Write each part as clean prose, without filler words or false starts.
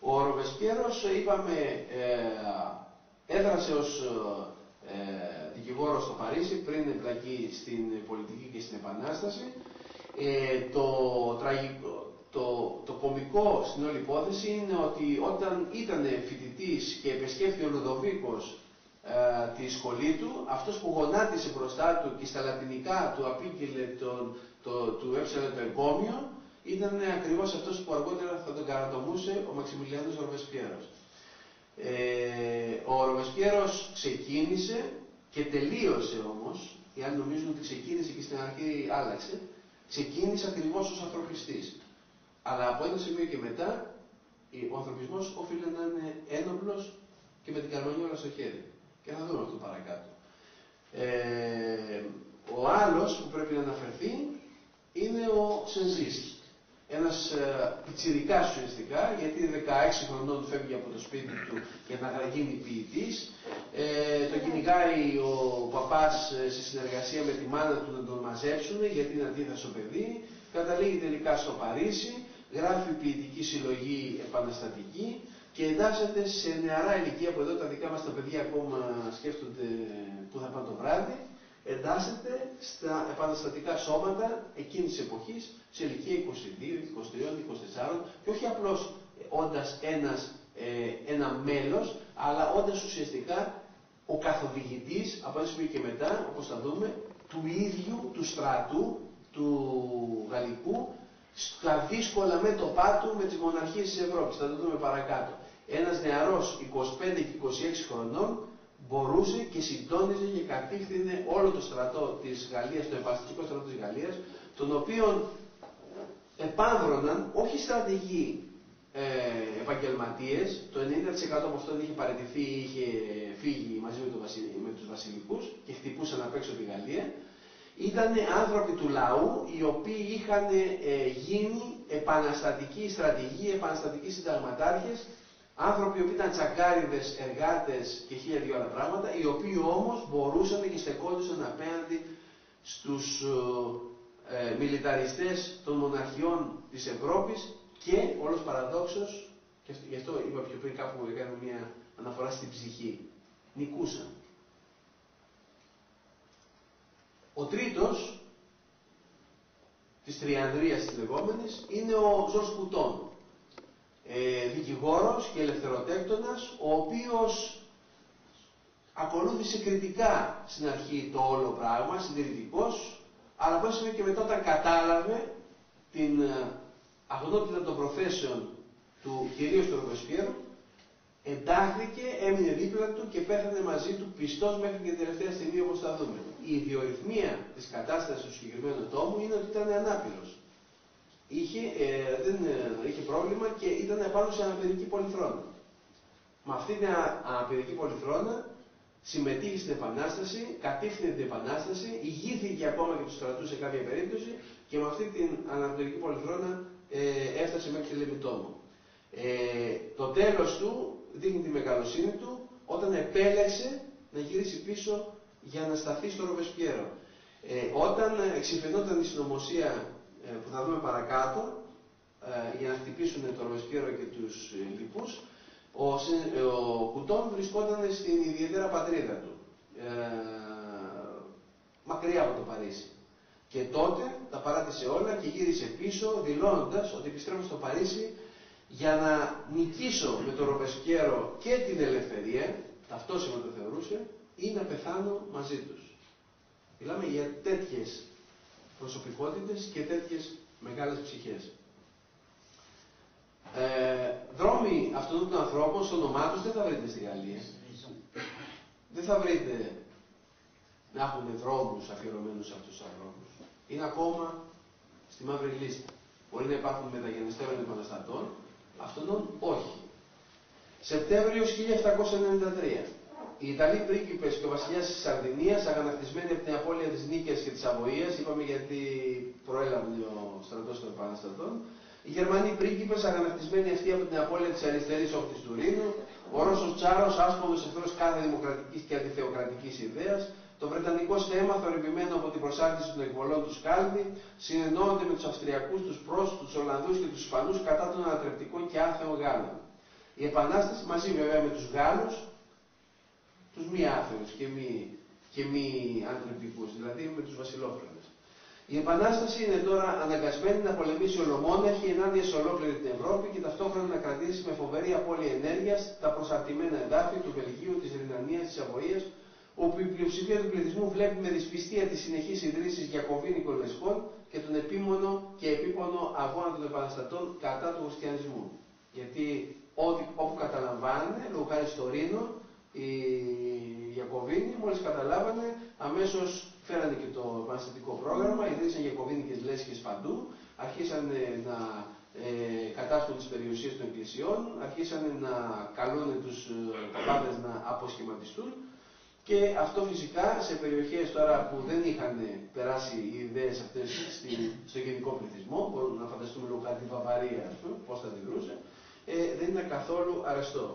Ο Ροβεσπιέρος, είπαμε, έδρασε ως δικηγόρος στο Παρίσι πριν εμπλακεί στην πολιτική και στην Επανάσταση. Το κωμικό στην όλη υπόθεση είναι ότι όταν ήταν φοιτητής και επισκέφθηκε ο Λουδοβίκος τη σχολή του, αυτός που γονάτισε μπροστά του και στα λατινικά του απήγγειλε του έψαλε το εγκόμιο, ήταν ακριβώς αυτός που αργότερα θα τον καρατομούσε ο Μαξιμιλιάνος Ροβεσπιέρος. Ο Ροβεσπιέρος ξεκίνησε και τελείωσε όμως, οι άλλοι νομίζουν ότι ξεκίνησε και στην αρχή άλλαξε, ξεκίνησε ακριβώς ως ανθρωπιστής. Αλλά από ένα σημείο και μετά, ο ανθρωπισμός οφείλει να είναι ένοπλος και με την καρμανιόλα στο χέρι. Και θα δούμε αυτό παρακάτω. Ο άλλος που πρέπει να αναφερθεί είναι ο Σενζής. Ένας πιτσιρικάς ουσιαστικά, γιατί 16 χρονών φεύγει από το σπίτι του για να γίνει ποιητής. Το κυνηγάει ο παπάς σε συνεργασία με τη μάνα του να τον μαζέψουν, γιατί είναι αντίθασο παιδί. Καταλήγει τελικά στο Παρίσι, γράφει ποιητική συλλογή επαναστατική και εντάσσεται σε νεαρά ηλικία, που εδώ τα δικά μας τα παιδιά ακόμα σκέφτονται που θα πάνε το βράδυ, εντάσσεται στα επαναστατικά σώματα εκείνης της εποχής σε ηλικία 22, 23, 24 και όχι απλώς όντας ένα μέλος, αλλά όντας ουσιαστικά ο καθοδηγητής από ένα σημείο και μετά, όπως θα δούμε, του ίδιου του στρατού του γαλλικού στα δύσκολα μέτωπά του με τις μοναρχίες της Ευρώπης. Θα το δούμε παρακάτω. Ένας νεαρός 25 και 26 χρονών μπορούσε και συντόνιζε και κατήχθηνε όλο το στρατό της Γαλλίας, το επαναστατικό στρατό της Γαλλίας, τον οποίον επάνδρωναν όχι στρατηγοί επαγγελματίες, το 90% από αυτόν είχε παραιτηθεί ή είχε φύγει μαζί με τους βασιλικούς και χτυπούσαν απ' έξω τη Γαλλία. Ήταν άνθρωποι του λαού οι οποίοι είχαν γίνει επαναστατικοί στρατηγοί, επαναστατικοί συνταγματάρχες, άνθρωποι που ήταν τσαγκάριδες, εργάτες και χίλια δυο άλλα πράγματα, οι οποίοι όμως μπορούσαν και στεκόντουσαν απέναντι στους μιλιταριστές των μοναρχιών της Ευρώπης και όλος παραδόξως, και γι' αυτό είπα πιο πριν κάπου έκανε μια αναφορά στην ψυχή, νικούσαν. Ο τρίτος της τριανδρίας της λεγόμενης είναι ο Ζορς Κουτόν, δικηγόρος και ελευθεροτέκτονας, ο οποίος ακολούθησε κριτικά στην αρχή το όλο πράγμα, συντηρητικός, αλλά πώς και μετά όταν κατάλαβε την αγνότητα των προθέσεων του κυρίως του Ροβεσπιέρου, εντάχθηκε, έμεινε δίπλα του και πέθανε μαζί του πιστός μέχρι και την τελευταία στιγμή, όπως θα δούμε. Η ιδιορυθμία της κατάστασης του συγκεκριμένου τόμου είναι ότι ήταν ανάπηρος. Δεν είχε πρόβλημα και ήταν επάνω σε αναπηρική πολυθρόνα. Με αυτή την αναπηρική πολυθρόνα συμμετείχε στην Επανάσταση, κατήφθηνε την Επανάσταση, ηγήθηκε ακόμα και του στρατού σε κάποια περίπτωση και με αυτή την αναπηρική πολυθρόνα έφτασε μέχρι τη Λεμιτόμο. Το τέλος του δείχνει τη μεγαλοσύνη του όταν επέλεξε να γυρίσει πίσω για να σταθεί στο Ροβεσπιέρο. Όταν εξυφαινόταν η συνωμοσία που θα δούμε παρακάτω για να χτυπήσουν το Ροβεσπιέρο και τους λοιπούς, ο Κουτόν βρισκόταν στην ιδιαίτερα πατρίδα του, μακριά από το Παρίσι. Και τότε τα παράτησε όλα και γύρισε πίσω δηλώνοντας ότι επιστρέφω στο Παρίσι για να νικήσω με τον Ροβεσπιέρο και την ελευθερία, ταυτόσημα το θεωρούσε, ή να πεθάνω μαζί τους. Μιλάμε για τέτοιες προσωπικότητες και τέτοιες μεγάλες ψυχές. Δρόμοι αυτών των ανθρώπων στο όνομά τους δεν θα βρείτε στη Γαλλία. Δεν θα βρείτε να έχουν δρόμους αφιερωμένους σε αυτούς τους ανθρώπους. Είναι ακόμα στη μαύρη λίστα. Μπορεί να υπάρχουν μεταγενεστέρων επαναστατών, αυτόν όχι. Σεπτέμβριος 1793. Οι Ιταλοί πρίγκιπες και ο βασιλιάς της Σαρδινίας, αγανακτισμένοι από την απώλεια της Νίκαιας και της Σαβοίας, είπαμε γιατί προέλαβε ο στρατός των επαναστατών, οι Γερμανοί πρίγκιπες, αγανακτισμένοι αυτοί από την απώλεια της αριστερής όχθης του Ρήνου, ο Ρώσος Τσάρος, άσπονος εχθρός κάθε δημοκρατικής και αντιθεοκρατικής ιδέας, το βρετανικό στέμα, θορυβημένο από την προσάρτηση των εκβολών του Σκάλδη, συνεννοούνται με τους Αυστριακούς, τους Πρόσους, τους Ολλανδούς και τους Ισπανούς κατά των ανατρεπτικών και άθεων Γάλλων. Η Επανάσταση μαζί βέβαια με τους Γάλλους, τους μη άθεους και μη ανθρωπικούς, δηλαδή με τους βασιλόφρονες. Η Επανάσταση είναι τώρα αναγκασμένη να πολεμήσει ολομόναχη ενάντια σε ολόκληρη την Ευρώπη και ταυτόχρονα να κρατήσει με φοβερή απώλεια ενέργειας τα προσαρτημένα εδάφη του Βελγίου, της Ρινανίας, της Σαβοίας, όπου η πλειοψηφία του πληθυσμού βλέπει με δυσπιστία τις συνεχείς ιδρύσεις γιακοβίνικων λεσχών και τον επίμονο και επίπονο αγώνα των επαναστατών κατά του χριστιανισμού. Γιατί όπου καταλαμβάνανε, λόγω χάρη στο Ρήνο, οι Γιακοβίνοι μόλις καταλάβανε, αμέσως φέρανε και το επαναστατικό πρόγραμμα, ιδρύσαν γιακοβίνικες λέσχες παντού, αρχίσαν να κατάσχουν τις περιουσίες των εκκλησιών, αρχίσαν να καλούν τους παπάδες να αποσχηματιστούν. Και αυτό φυσικά σε περιοχές τώρα που δεν είχαν περάσει οι ιδέες αυτές στο γενικό πληθυσμό, μπορούμε να φανταστούμε λόγω χάρη τη Βαβαρία, πώς θα αντιδρούσε, δεν ήταν καθόλου αρεστό.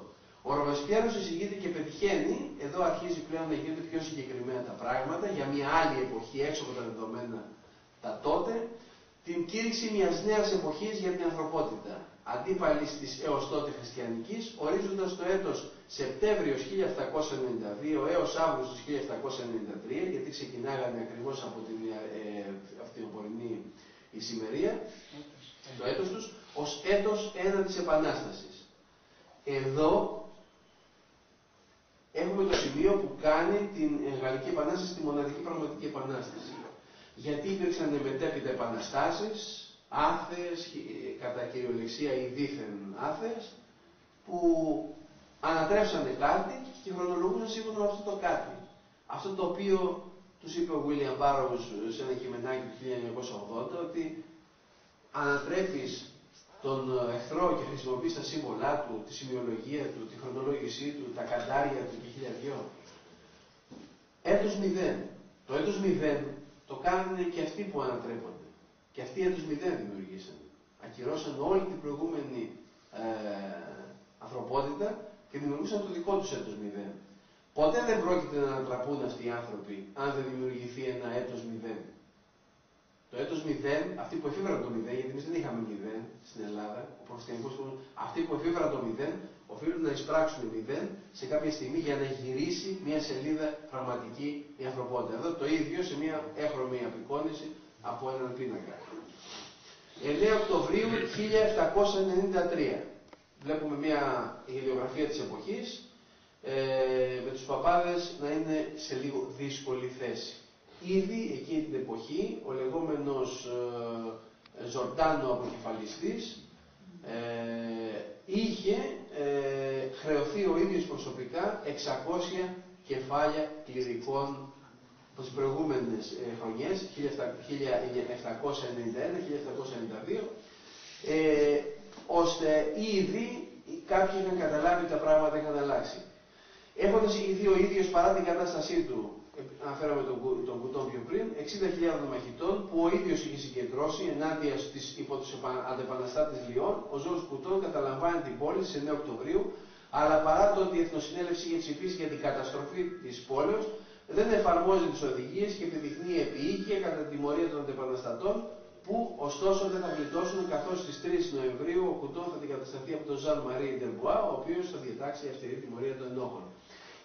Ο Ροβεσπιέρος εισηγείται και πετυχαίνει, εδώ αρχίζει πλέον να γίνονται πιο συγκεκριμένα τα πράγματα, για μια άλλη εποχή έξω από τα δεδομένα τα τότε, την κήρυξη μιας νέας εποχής για την ανθρωπότητα, αντίπαλης της έως τότε χριστιανικής, ορίζοντας το έτος Σεπτέμβριος 1792 έως Αύγουστος 1793, γιατί ξεκινάγανε ακριβώς από την αυτινοπορεινή ησημερία, το έτος τους, ως έτος ένα της Επανάστασης. Εδώ έχουμε το σημείο που κάνει την Γαλλική Επανάσταση τη μοναδική πραγματική επανάσταση. Γιατί υπήρξαν μετέπειτα επαναστάσεις, άθεες, κατά κυριολεξία ή δίθεν άθεες, που ανατρέψανε κάτι και χρονολογούσαν σύμφωνα με αυτό το κάτι. Αυτό το οποίο τους είπε ο William Burroughs σε ένα κειμενάκι του 1980, ότι ανατρέπεις τον εχθρό και χρησιμοποιείς τα σύμβολά του, τη σημειολογία του, τη χρονολόγησή του, τα καντάρια του και 1002. Έτος 0. Το έτος 0 το κάνουν και αυτοί που ανατρέπονται. Και αυτοί έτος 0 δημιουργήσαν. Ακυρώσαν όλη την προηγούμενη ανθρωπότητα και δημιουργούσαν το δικό τους έτος 0. Ποτέ δεν πρόκειται να ανατραπούν αυτοί οι άνθρωποι αν δεν δημιουργηθεί ένα έτος 0. Το έτος 0, αυτοί που εφήβραν το 0, γιατί εμείς δεν είχαμε 0 στην Ελλάδα, ο χριστιανικός κόσμος, αυτοί που εφήβραν το 0, οφείλουν να εισπράξουν 0 σε κάποια στιγμή για να γυρίσει μια σελίδα πραγματική η ανθρωπότητα. Εδώ το ίδιο σε μια έχρωμη απεικόνηση από έναν πίνακα. 9 Οκτωβρίου 1793. Βλέπουμε μια γελιογραφία της εποχής, με τους παπάδες να είναι σε λίγο δύσκολη θέση. Ήδη εκείνη την εποχή ο λεγόμενος Ζορντάνο αποκεφαλιστής είχε χρεωθεί ο ίδιος προσωπικά 600 κεφάλια κληρικών από τις προηγούμενες χρονιές, 1791-1792, ώστε ήδη κάποιοι είχαν καταλάβει ότι τα πράγματα είχαν αλλάξει. Έχοντας ηγηθεί ο ίδιος παρά την κατάστασή του, αναφέραμε τον Κουτόν πιο πριν, 60.000 μαχητών που ο ίδιος είχε συγκεντρώσει ενάντια στις υπό τους αντεπαναστάτες Λιών, ο Ζόρς Κουτόν καταλαμβάνει την πόλη στις 9 Οκτωβρίου, αλλά παρά το ότι η Εθνοσυνέλευση είχε ψηφίσει για την καταστροφή της πόλεως, δεν εφαρμόζει τις οδηγίες και επιδεικνύει επίοικια κατά τη τιμωρία των αντεπαναστατών, που ωστόσο δεν θα γλιτώσουν, καθώς στις 3 Νοεμβρίου ο Κουτόν θα αντικατασταθεί από τον Ζαν Μαρί Ντερμπουά, ο οποίος θα διατάξει αυστηρή τιμωρία των ενόχων.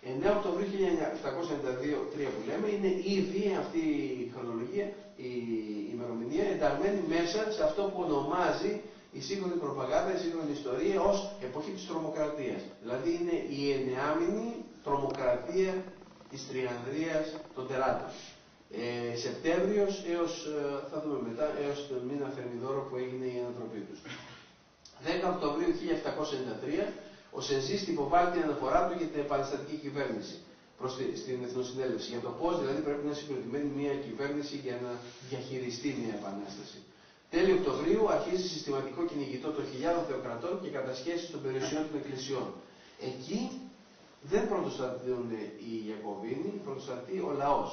9 Οκτωβρίου 1792 που λέμε, είναι ήδη αυτή η χρονολογία, η ημερομηνία, ενταγμένη μέσα σε αυτό που ονομάζει η σύγχρονη προπαγάνδα, η σύγχρονη ιστορία ως εποχή της τρομοκρατίας. Δηλαδή είναι η εννεάμινη τρομοκρατία της Τριανδρίας των Τεράτων. Σεπτέμβριος έως, θα δούμε μετά, έως τον μήνα Θερμιδόρο που έγινε η ανατροπή τους. 10 Οκτωβρίου 1793, ο Σενζίστ υποβάλλει την αναφορά του για την επαναστατική κυβέρνηση στην Εθνοσυνέλευση. Για το πώς δηλαδή πρέπει να είναι συγκροτημένη μια κυβέρνηση για να διαχειριστεί μια επανάσταση. Τέλη Οκτωβρίου αρχίζει συστηματικό κυνηγητό των χιλιάδων θεοκρατών και κατασχέσεις των περιουσιών των εκκλησιών. Εκεί δεν πρωτοστατούν οι Ιακωβίνοι, πρωτοστατεί ο λαός.